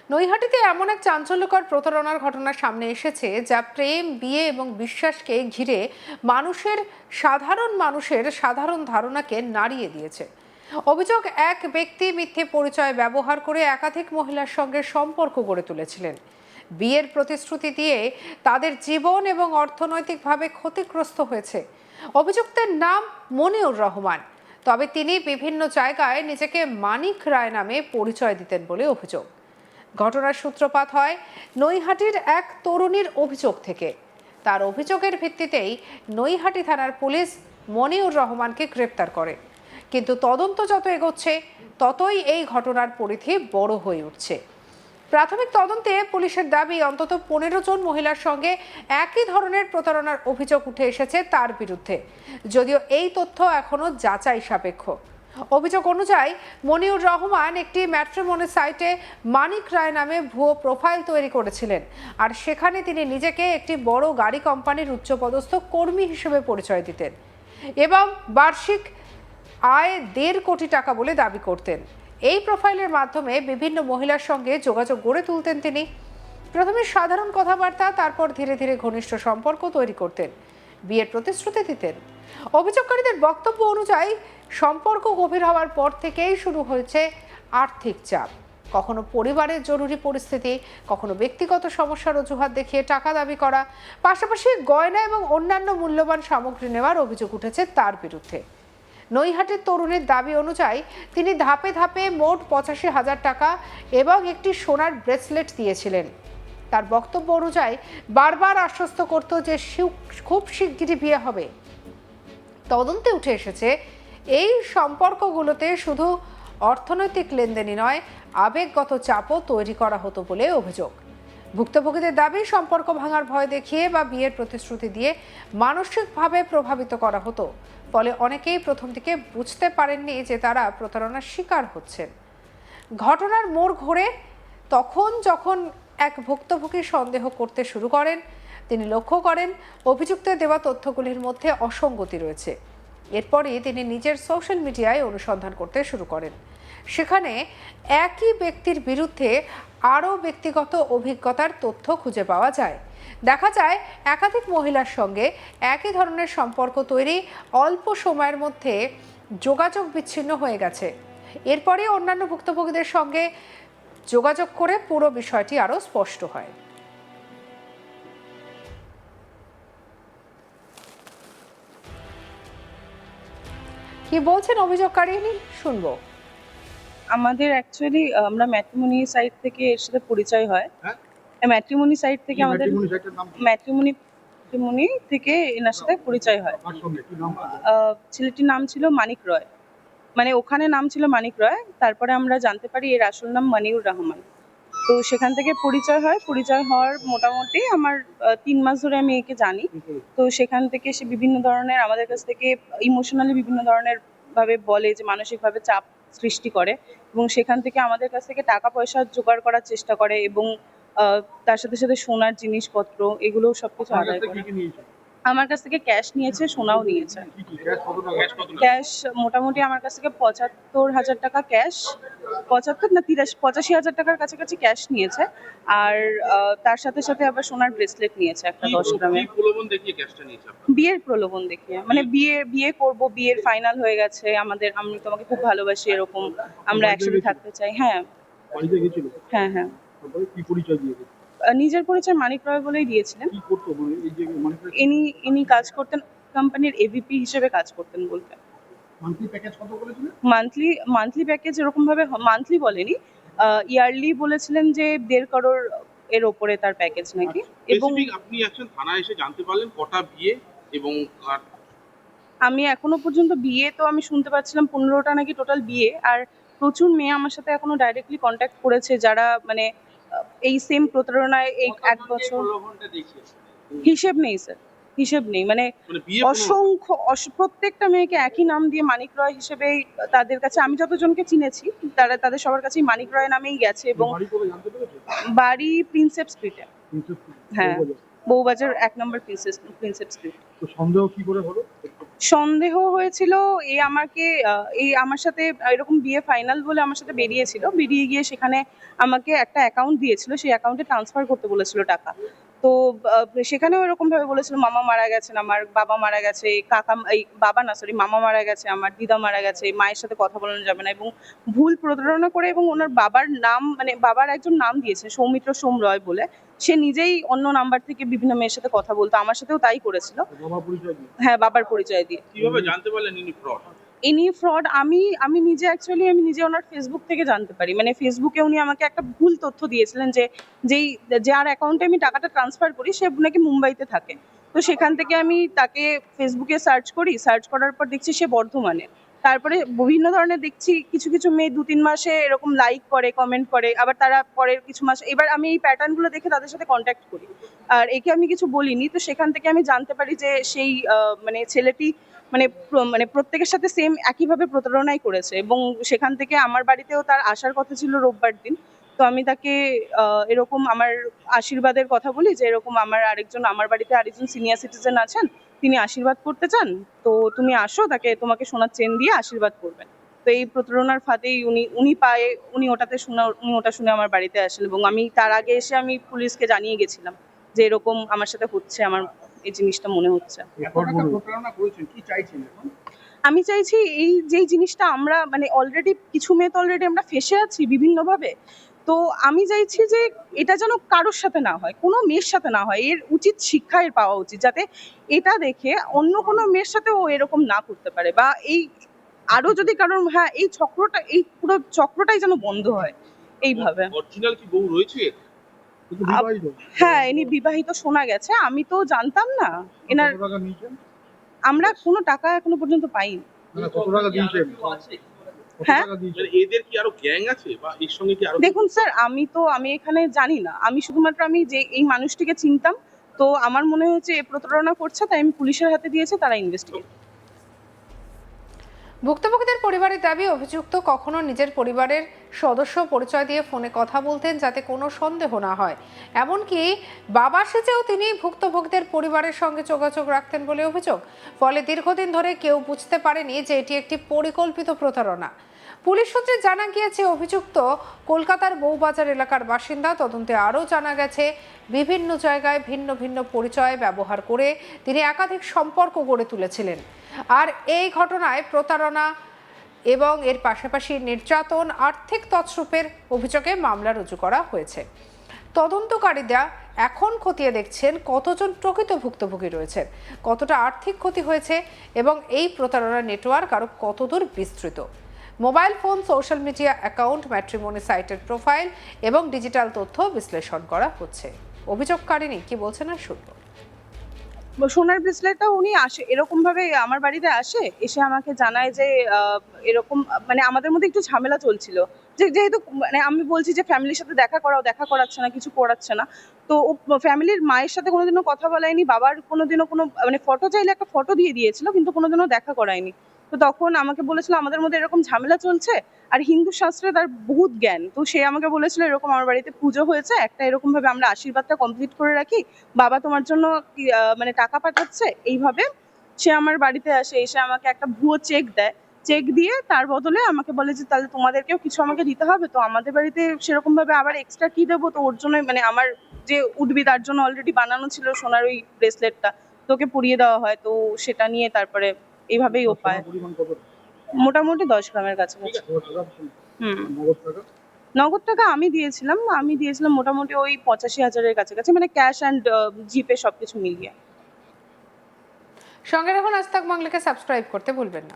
নৈহাটিতে এমন এক চাঞ্চল্যকর প্রতারণার ঘটনা সামনে এসেছে যা প্রেম, বিয়ে এবং বিশ্বাসকে ঘিরে সাধারণ মানুষের সাধারণ ধারণাকে নাড়িয়ে দিয়েছে। অভিযোগ, এক ব্যক্তি মিথ্যে পরিচয় ব্যবহার করে একাধিক মহিলার সঙ্গে সম্পর্ক গড়ে তুলেছিলেন। বিয়ের প্রতিশ্রুতি দিয়ে তাদের জীবন এবং অর্থনৈতিকভাবে ক্ষতিগ্রস্ত হয়েছে। অভিযুক্তের নাম মনিউর রহমান, তবে তিনি বিভিন্ন জায়গায় নিজেকে মানিক রায় নামে পরিচয় দিতেন বলে অভিযোগ। ঘটনার সূত্রপাত হয় নৈহাটির এক তরুণীর অভিযোগ থেকে। তার অভিযোগের ভিত্তিতেই নৈহাটি থানার পুলিশ মনিউর রহমানকে গ্রেপ্তার করে। কিন্তু তদন্ত যত এগোচ্ছে ততই এই ঘটনার পরিধি বড় হয়ে উঠছে। প্রাথমিক তদন্তে পুলিশের দাবি অন্তত 15 জন মহিলার সঙ্গে একই ধরনের প্রতারণার অভিযোগ উঠে এসেছে তার বিরুদ্ধে, যদিও এই তথ্য এখনো যাচাই সাপেক্ষ। অভিযোগ অনুযায়ী মনিউর রহমান একটি ম্যাট্রিমনি সাইটে মানিক রায় নামে ভুয়ো প্রোফাইল তৈরি করেছিলেন, আর সেখানে তিনি নিজেকে একটি বড় গাড়ি কোম্পানির উচ্চপদস্থ কর্মী হিসেবে পরিচয় দিতেন এবং বার্ষিক আয় 1.5 কোটি টাকা বলে দাবি করতেন। এই প্রোফাইলের মাধ্যমে বিভিন্ন মহিলার সঙ্গে যোগাযোগ গড়ে তুলতেন তিনি। প্রথমে সাধারণ কথাবার্তা, তারপর ধীরে ধীরে ঘনিষ্ঠ সম্পর্ক তৈরি করতেন, বিয়ের প্রতিশ্রুতি দিতেন। অভিযোগকারীদের বক্তব্য অনুযায়ী সম্পর্ক গভীর হওয়ার পর থেকেই শুরু হয়েছে আর্থিক চাপ, কখনো পরিবারের জরুরি পরিস্থিতি, কখনো ব্যক্তিগত সমস্যার অজুহাত দেখিয়ে টাকা দাবি করা, পাশাপাশি গয়না এবং অন্যান্য মূল্যবান সামগ্রী নেওয়ার অভিযোগ উঠেছে তার বিরুদ্ধে। নৈহাটির তরুণীর দাবি অনুযায়ী তিনি ধাপে ধাপে মোট 85,000 টাকা এবং একটি সোনার ব্রেসলেট দিয়েছিলেন। তার বক্তব্য অনুযায়ী বারবার আশ্বস্ত করত যে খুব শিগগিরই বিয়ে হবে। তদন্তে উঠে এসেছে এই সম্পর্কগুলোতে শুধু অর্থনৈতিক লেনদেনই নয়, আবেগগত চাপও তৈরি করা হতো বলে অভিযোগ। ভুক্তভোগীদের দাবি সম্পর্ক ভাঙার ভয় দেখিয়ে বা বিয়ের প্রতিশ্রুতি দিয়ে মানসিকভাবে প্রভাবিত করা হতো। ফলে অনেকেই প্রথম দিকে বুঝতে পারেননি যে তারা প্রতারণার শিকার হচ্ছেন। ঘটনার মোড় ঘোরে তখন যখন এক ভুক্তভোগী সন্দেহ করতে শুরু করেন। তিনি লক্ষ্য করেন অভিযুক্তের দেওয়া তথ্যগুলির মধ্যে অসঙ্গতি রয়েছে। এরপরই তিনি নিজের সোশ্যাল মিডিয়ায় অনুসন্ধান করতে শুরু করেন। সেখানে একই ব্যক্তির বিরুদ্ধে আরও ব্যক্তিগত অভিজ্ঞতার তথ্য খুঁজে পাওয়া যায়। দেখা যায় একাধিক মহিলার সঙ্গে একই ধরনের সম্পর্ক তৈরি, অল্প সময়ের মধ্যে যোগাযোগ বিচ্ছিন্ন হয়ে গেছে। এরপরে অন্যান্য ভুক্তভোগীদের সঙ্গে যোগাযোগ করে পুরো বিষয়টি আরও স্পষ্ট হয়। কি বলছেন অভিযোগকারী, শুনবো। আমাদের অ্যাকচুয়ালি আমরা ম্যাট্রিমনি সাইট থেকে এর সাথে পরিচয় হয়। ম্যাট্রিমনি সাইট থেকে আমাদের ম্যাট্রিমনি থেকে এনার সাথে পরিচয় হয়। ছেলেটির নাম ছিল মানিক রয়, মানে ওখানে নাম ছিল মানিক রয়। তারপরে আমরা জানতে পারি এর আসল নাম মনিউর রহমান। তো সেখান থেকে পরিচয় হয়। পরিচয় হওয়ার মোটামুটি আমার 3 মাস ধরে আমি একে জানি। তো সেখান থেকে সে বিভিন্ন ধরনের আমাদের কাছ থেকে ইমোশনালি বিভিন্ন ধরনের ভাবে বলে যে মানসিকভাবে চাপ সৃষ্টি করে, এবং সেখান থেকে আমাদের কাছ থেকে টাকা পয়সা জোগাড় করার চেষ্টা করে, এবং তার সাথে সাথে সোনার জিনিসপত্র এগুলো সবকিছু আদায় করে। আমার কাছ থেকে ক্যাশ নিয়েছে, সোনাও নিয়েছে। ক্যাশ মোটামুটি আমার কাছ থেকে 75,000 টাকা ক্যাশ, 85,000 টাকার কাছাকাছি ক্যাশ নিয়েছে। আর তার সাথে সাথে আবার সোনার ব্রেসলেট নিয়েছে একটা 10 গ্রামের। বিয়ের প্রলোভন দেখিয়ে, মানে বিয়ে করব, বিয়ের ফাইনাল হয়ে গেছে আমাদের, আমি তোমাকে খুব ভালোবাসি, এরকম আমরা একসাথে থাকতে চাই। হ্যাঁ হ্যাঁ হ্যাঁ। নিজের পরিচয় মানিক রয় বলেই দিয়েছিলেন। ইনি কাজ করতেন কোম্পানির এভিপি হিসেবে কাজ করতেন বলতে। মান্থলি প্যাকেজ এরকম ভাবে মান্থলি বলেনি, ইয়ারলি বলেছিলেন যে 1.5 crore এর উপরে তার প্যাকেজ নাকি। এবং আপনি একজন থানায় এসে জানতে পারলেন কটা বিয়ে এবং আমি এখনো পর্যন্ত বিয়ে তো আমি শুনতে পাচ্ছিলাম 15টা নাকি টোটাল বিয়ে। আর প্রচুর মেয়ে আমার সাথে এখনো ডাইরেক্টলি কন্ট্যাক্ট করেছে যারা মানে এই সেম প্রতারণায় এই 1 বছর। হিসেব নেই স্যার, হিসেব নেই, মানে অসংখ্য প্রত্যেকটা মেয়েকে একই নাম দিয়ে মানিক রয় হিসেবে তাদের কাছে আমি যতজনকে চিনেছি তাদের সবার কাছেই মানিক রয় নামেই গেছে। এবং বাড়ি প্রিন্সেপ স্ট্রিটে। হ্যাঁ, বউবাজার 1 নম্বর প্রিন্সেপ স্ট্রিট। সন্দেহ কি করে হলো? সন্দেহ হয়েছিল এই আমার সাথে এরকম বিয়ে ফাইনাল বলে আমার সাথে বেরিয়ে গিয়ে সেখানে আমাকে একটা অ্যাকাউন্ট দিয়েছিল, সেই অ্যাকাউন্টে ট্রান্সফার করতে বলেছিল টাকা। তো সেখানেও এরকম ভাবে বলেছিল মামা মারা গেছেন, আমার বাবা মারা গেছে, বাবা না সরি মামা মারা গেছে, আমার দিদা মারা গেছে, মায়ের সাথে কথা বলানো যাবে না, এবং ভুল প্রতারণা করে এবং ওনার বাবার নাম মানে বাবার একজন নাম দিয়েছে সৌমিত্র সোম রয় বলে, সে নিজেই অন্য নাম্বার থেকে বিভিন্ন মেয়ের সাথে কথা বলতো, আমার সাথেও তাই করেছিল। হ্যাঁ, বাবার পরিচয় দিয়ে। কিভাবে জানতে পারলেন ইনি ফ্রড? ইনি ফ্রড আমি নিজে ওনার ফেসবুক থেকে জানতে পারি। মানে ফেসবুকে উনি আমাকে একটা ভুল তথ্য দিয়েছিলেন যে যার অ্যাকাউন্টে আমি টাকাটা ট্রান্সফার করি সে নাকি মুম্বাইতে থাকে। তো সেখান থেকে আমি তাকে ফেসবুকে সার্চ করার পর দেখছি সে বর্ধমানে। তারপরে বিভিন্ন ধরনের দেখছি কিছু কিছু মেয়ে 2-3 মাসে এরকম লাইক করে, কমেন্ট করে, আবার তারা পরের কিছু মাস, এবার আমি এই প্যাটার্নগুলো দেখে তাদের সাথে কন্ট্যাক্ট করি। আর একে আমি কিছু বলিনি, তো সেখান থেকে আমি জানতে পারি যে সেই মানে ছেলেটি মানে প্রত্যেকের সাথে সেম একইভাবে প্রতারণাই করেছে, এবং সেখান থেকে আমার বাড়িতেও তার আসার কথা ছিল রোববার দিন। তো আমি তাকে এরকম আমার আশীর্বাদের কথা বলি যে এরকম আমার বাড়িতে আরেকজন সিনিয়র সিটিজেন আছেন, তিনি আশীর্বাদ করতে চান, তো তুমি আসো, তোমাকে সোনার চেন দিয়ে আশীর্বাদ করবেন। তো এই প্রতারণার ফাঁদেই উনি ওটা শুনে আমার বাড়িতে আসেন, এবং আমি তার আগে এসে আমি পুলিশকে জানিয়ে গেছিলাম যে এরকম আমার সাথে হচ্ছে, আমার এই জিনিসটা মনে হচ্ছে। আমি চাইছি এই যে জিনিসটা আমরা মানে অলরেডি কিছু মেয়ে তো অলরেডি আমরা ফেসে আছি বিভিন্নভাবে। তো আমি চাইছি যে এটা যেন কারোর সাথে না হয়, কোনো মেয়ের সাথে না হয়, এর উচিত শিক্ষা এর পাওয়া উচিত, যাতে এটা দেখে অন্য কোনো মেয়ের সাথে ও এরকম না করতে পারে, বা এই আরো যদি কারণ এই পুরো চক্রটাই যেন বন্ধ হয় এইভাবে। অরিজিনাল কি বউ রয়েছে? হ্যাঁ, ইনি বিবাহিত শোনা গেছে, আমি তো জানতাম না। এনার আমরা কোনো টাকা এখনো পর্যন্ত পাইনি। হ্যাঁ, মানে এদের কি আরো গ্যাং আছে বা এর সঙ্গে কি আরো? দেখুন স্যার, আমি এখানে জানি না, আমি শুধুমাত্র আমি যে এই মানুষটিকে চিনতাম, তো আমার মনে হয়েছে এ প্রতারণা করছে, তাই আমি পুলিশের হাতে দিয়েছি, তারা ইনভেস্টিগেট। ভুক্তভোগীদের পরিবারের দাবি, অভিযুক্ত কখনো নিজের পরিবারের সদস্য পরিচয় দিয়ে ফোনে কথা বলতেন যাতে কোনো সন্দেহ না হয়। এমনকি বাবা সেজেও তিনি ভুক্তভোগীদের পরিবারের সঙ্গে যোগাযোগ রাখতেন বলে অভিযোগ। ফলে দীর্ঘদিন ধরে কেউ বুঝতে পারেনি যে এটি একটি পরিকল্পিত প্রতারণা। পুলিশ সূত্রে জানা গিয়েছে অভিযুক্ত কলকাতার বউবাজার এলাকার বাসিন্দা। তদন্তে আরও জানা গেছে বিভিন্ন জায়গায় ভিন্ন ভিন্ন পরিচয় ব্যবহার করে তিনি একাধিক সম্পর্ক গড়ে তুলেছিলেন। আর এই ঘটনায় প্রতারণা এবং এর পাশাপাশি নির্যাতন, আর্থিক তছরূপের অভিযোগে মামলা রুজু করা হয়েছে। তদন্তকারীরা এখন খতিয়ে দেখছেন কতজন প্রকৃত ভুক্তভোগী রয়েছেন, কতটা আর্থিক ক্ষতি হয়েছে এবং এই প্রতারণার নেটওয়ার্ক আরও কতদূর বিস্তৃত। Mobile phone, social media account, matrimony সাইটের প্রোফাইল এবং ডিজিটাল তথ্য বিশ্লেষণ করা হচ্ছে। অভিযোগকারিনী কি বলছেন আর শুনবো। সোনার ব্রেসলেটটা উনি এরকম ভাবে আমার বাড়িতে এসে আমাকে জানায় যে এরকম মানে আমাদের মধ্যে একটু ঝামেলা চলছিল, যেহেতু মানে আমি বলছি যে ফ্যামিলির সাথে দেখা করাচ্ছে না, কিছু করাচ্ছে না। তো ও ফ্যামিলির মায়ের সাথে কোনোদিনও কথা বলায়নি, বাবার কোনোদিনও কোনো মানে ফটো চাইলে একটা ফটো দিয়ে দিয়েছিল, কিন্তু কোনোদিনও দেখা করায়নি। তো তখন আমাকে বলেছিল আমাদের মধ্যে এরকম ঝামেলা চলছে, আর হিন্দু শাস্ত্রে তার বহুত জ্ঞান, তো সে আমাকে বলেছিল এরকম আমার বাড়িতে পুজো হয়েছে, একটা এরকম ভাবে আমরা আশীর্বাদটা কমপ্লিট করে রাখি, বাবা তোমার জন্য মানে টাকা পাঠাচ্ছে। এইভাবে সে আমার বাড়িতে এসে আমাকে একটা ভুয়ো চেক দিয়ে তার বদলে আমাকে বলে যে তাহলে তোমাদেরকেও কিছু আমাকে দিতে হবে। তো আমাদের বাড়িতে সেরকম ভাবে আবার এক্সট্রা কি দেবো, তো ওর জন্য মানে আমার যে উঠবি তার জন্য অলরেডি বানানো ছিল সোনার ওই ব্রেসলেটটা, তোকে পরিয়ে দেওয়া হয়, তো সেটা নিয়ে তারপরে এইভাবেই ও পায়। মোটামুটি 10 গ্রামের কাছাকাছি। নগদ টাকা আমি দিয়েছিলাম মোটামুটি ওই 85,000-এর কাছাকাছি, মানে ক্যাশ অ্যান্ড জিপে সবকিছু মিলিয়ে। সঙ্গে রাখুন আজ তাক বাংলাকে সাবস্ক্রাইব করতে ভুলবেন না।